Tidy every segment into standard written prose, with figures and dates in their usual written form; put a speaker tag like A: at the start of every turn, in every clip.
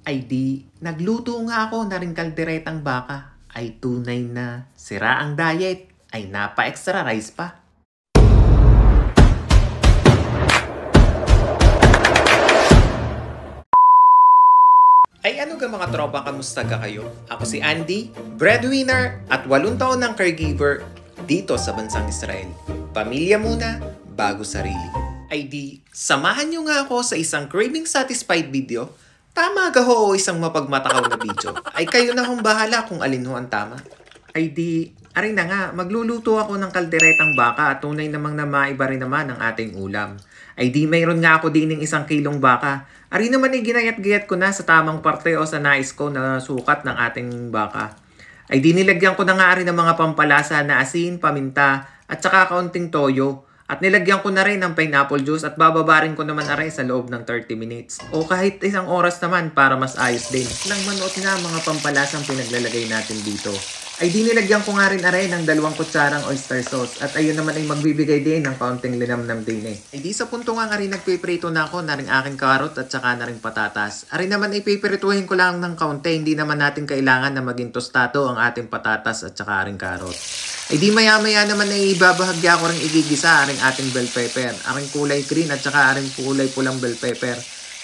A: Ay di, nagluto nga ako na rin kalderetang baka. Ay tunay na sira ang diet. Ay napa-extra rice pa. Ay ano ga mga tropa, kamusta ga kayo? Ako si Andy, breadwinner at 8 taon ng caregiver dito sa bansang Israel. Pamilya muna, bago sarili. Ay di, samahan nyo nga ako sa isang craving satisfied video. Tama ga ho o isang mapagmatakaw na video. Ay kayo na hong bahala kung alin ho ang tama. Ay di, arin na nga, magluluto ako ng kalderetang baka at tunay namang na maiba rin naman ang ating ulam. Ay di, mayroon nga ako din ng 1 kilong baka. Ari naman ay ginayat-gayat ko na sa tamang parte o sa nais ko na sukat ng ating baka. Ay di, nilagyan ko na nga rin ng mga pampalasa na asin, paminta, at saka kaunting toyo. At nilagyan ko na rin ng pineapple juice at bababarin ko naman aray sa loob ng 30 minutes. O kahit 1 oras naman para mas ayos din. Nang manood nga mga pampalasang pinaglalagay natin dito. Ay di, nilagyan ko nga rin aray ng 2 kutsarang oyster sauce. At ayun naman ay magbibigay din ng kaunting linamnam din eh. Ay di, sa punto nga rin nagpiprito na ako na rin aking karot at saka na rin patatas. Ari naman ay pipirituhin ko lang ng kaunti. Hindi naman natin kailangan na maging tostado ang ating patatas at saka ring karot. Ay di, maya-maya naman ay ibabahagya ko rin igigisa aring ating bell pepper, aring kulay green at saka aring kulay pulang bell pepper.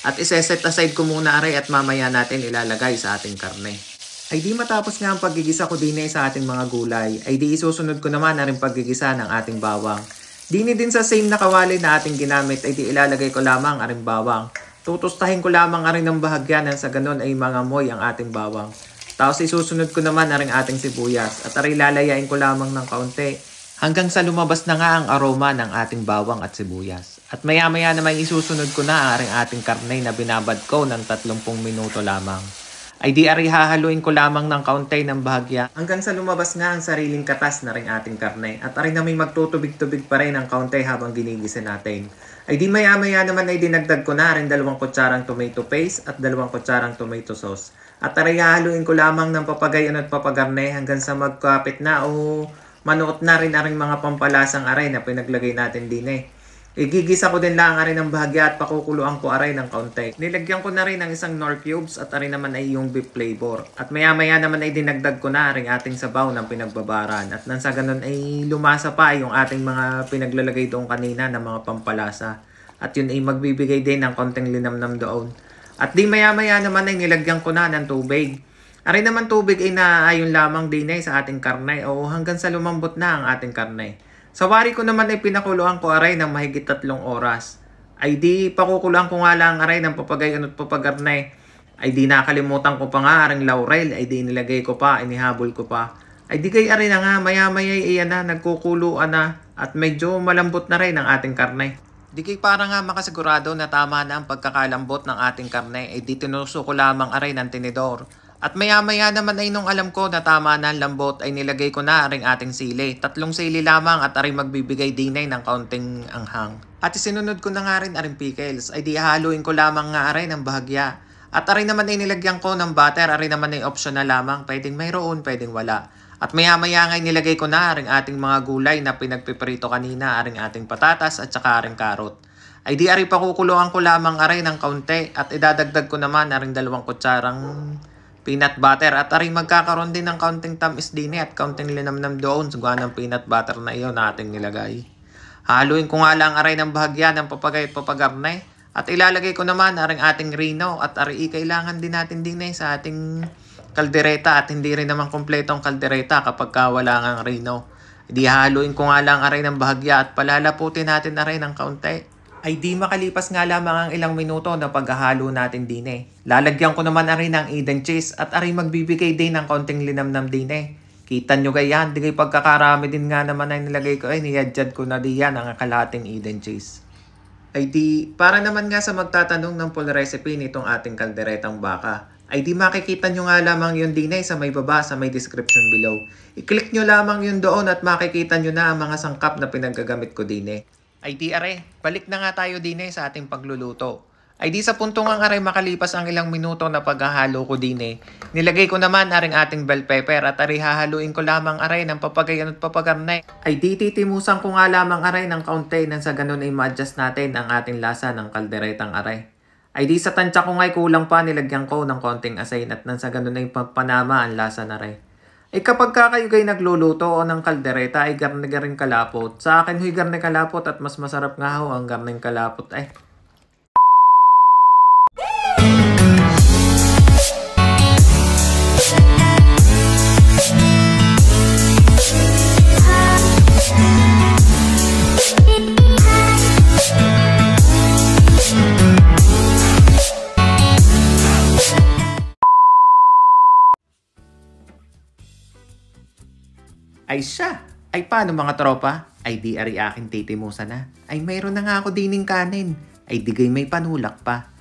A: At iseset aside ko muna aray at mamaya natin ilalagay sa ating karne. Ay di, matapos nga ang paggigisa ko din sa ating mga gulay, ay di isusunod ko naman aring paggigisa ng ating bawang. Dini din sa same na kawali na ating ginamit ay di ilalagay ko lamang aring bawang. Tutustahin ko lamang aring ng bahagya nang sa ganun ay mangamoy ang ating bawang. Tapos isusunod ko naman aring ating sibuyas at aray lalayain ko lamang ng kaunti hanggang sa lumabas na nga ang aroma ng ating bawang at sibuyas. At maya-maya naman isusunod ko na aring ating karne na binabad ko ng 30 minuto lamang. Ay di, aray hahaluin ko lamang ng kaunti ng bahagya hanggang sa lumabas nga ang sariling katas na ring ating karne. At aray na may magtutubig-tubig pa rin ng kaunti habang ginigisa natin. Ay di, maya-maya naman ay dinagdag ko na rin 2 kutsarang tomato paste at 2 kutsarang tomato sauce. At aray hahaluin ko lamang ng papagayon at papagarne hanggang sa magkapit na o manuot na rin aring mga pampalasang aray na pinaglagay natin din eh. Igigisa ko din lang aray ng bahagya at pakukuluan ko aray ng kaunti. Nilagyan ko na rin ng 1 Knorr cubes at aray naman ay yung beef flavor. At maya-maya naman ay dinagdag ko na aring ating sabaw ng pinagbabaran. At nang sa ganun ay lumasa pa yung ating mga pinaglalagay doon kanina ng mga pampalasa. At yun ay magbibigay din ng konting linamnam doon. At di, maya-maya naman ay nilagyan ko na ng tubig. Aray naman tubig ay naayon lamang din ay sa ating karne o hanggang sa lumambot na ang ating karne. Sa wari ko naman ay pinakuluan ko aray ng mahigit 3 oras. Ay di, pakukuluan ko nga lang aray ng papagayon at papagarne. Ay di, nakalimutan ko pa nga aring laurel. Ay di, nilagay ko pa, inihabol ko pa. Ay di, kay aray na nga, maya-maya ay iyan na, nagkukuluan na. At medyo malambot na rin ang ating karne. Di kay para nga makasigurado na tama na ang pagkakalambot ng ating karne, ay di tinuso ko lamang aray ng tinidor. At maya-maya naman ay nung alam ko na tama na ang lambot ay nilagay ko na aring ating sili. 3 sili lamang at aring magbibigay dinay ng kaunting anghang. At isinunod ko na nga rin aring pickles, ay di haluin ko lamang nga aray ng bahagya. At aray naman ay nilagyan ko ng butter, aray naman ay optional lamang, pwedeng mayroon, pwedeng wala. At maya-maya nga nilagay ko na aring ating mga gulay na pinagpiprito kanina, aring ating patatas at saka aring karot. Ay di, aray pakukuluan ko lamang aray ng kaunti at idadagdag ko naman aring 2 kutsarang peanut butter. At aring magkakaroon din ng kaunting tamis din at kaunting linamnam doon sa ng peanut butter na iyon na ating nilagay. Haluin ko nga lang aray ng bahagya ng papagay at papagarne. At ilalagay ko naman aring ating rino at aray kailangan din natin din sa ating kaldereta at hindi rin naman kompletong kaldereta kapag wala nga rino. Di, haluin ko nga lang aray ng bahagya at palalaputin natin aray ng kaunti. Ay di, makalipas nga lamang ang ilang minuto na paghahalo natin din eh. Lalagyan ko naman aray ng Eden cheese at aray magbibigay din ng kaunting linamnam din eh. Kita nyo gayan, di kay pagkakarami din nga naman ay nilagay ko ay niyadjad ko na diyan ang kalahating Eden cheese. Ay di, para naman nga sa magtatanong ng full recipe nitong ating kalderetang baka, ay di makikita nyo nga lamang yung dinay sa may baba sa may description below. I-click nyo lamang yun doon at makikita nyo na ang mga sangkap na pinagagamit ko din eh. Ay di, are, balik na nga tayo din sa ating pagluluto. Ay di, sa punto nga are makalipas ang ilang minuto na paghahalo ko din nilagay ko naman aring ating bell pepper at are hahaluin ko lamang are ng papagayon at papagarne. Ay di, titimusan ko nga lamang are ng kaunti nang sa ganun ay ma-adjust natin ang ating lasa ng kalderetang are. Ay di sa tansya ko nga'y kulang pa, nilagyan ko ng konting asin at nang sa ganun ay panama ang lasa na rin. Ay kapag kayo kayo nagluluto o ng kaldereta ay garne-garning kalapot. Sa akin huy garne kalapot at mas masarap nga ho ang garneng kalapot ay. Ay siya! Ay paano mga tropa? Ay di ari akin titimusa na. Ay mayroon na nga ako dining kanin. Ay digay may panulak pa.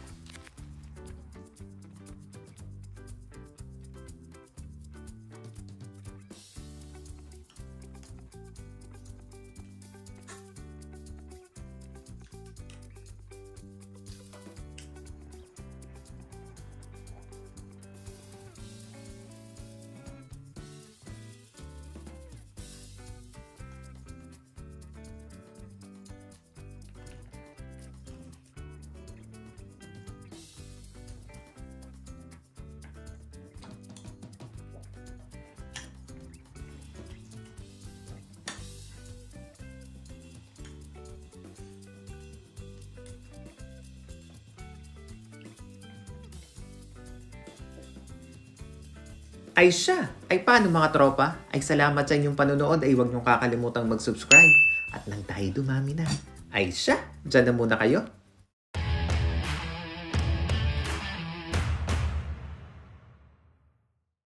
A: Ay siya! Ay paano mga tropa? Ay salamat sa inyong panonood ay huwag niyong kakalimutang mag-subscribe. At nang tayo dumami na. Ay siya! Diyan na muna kayo.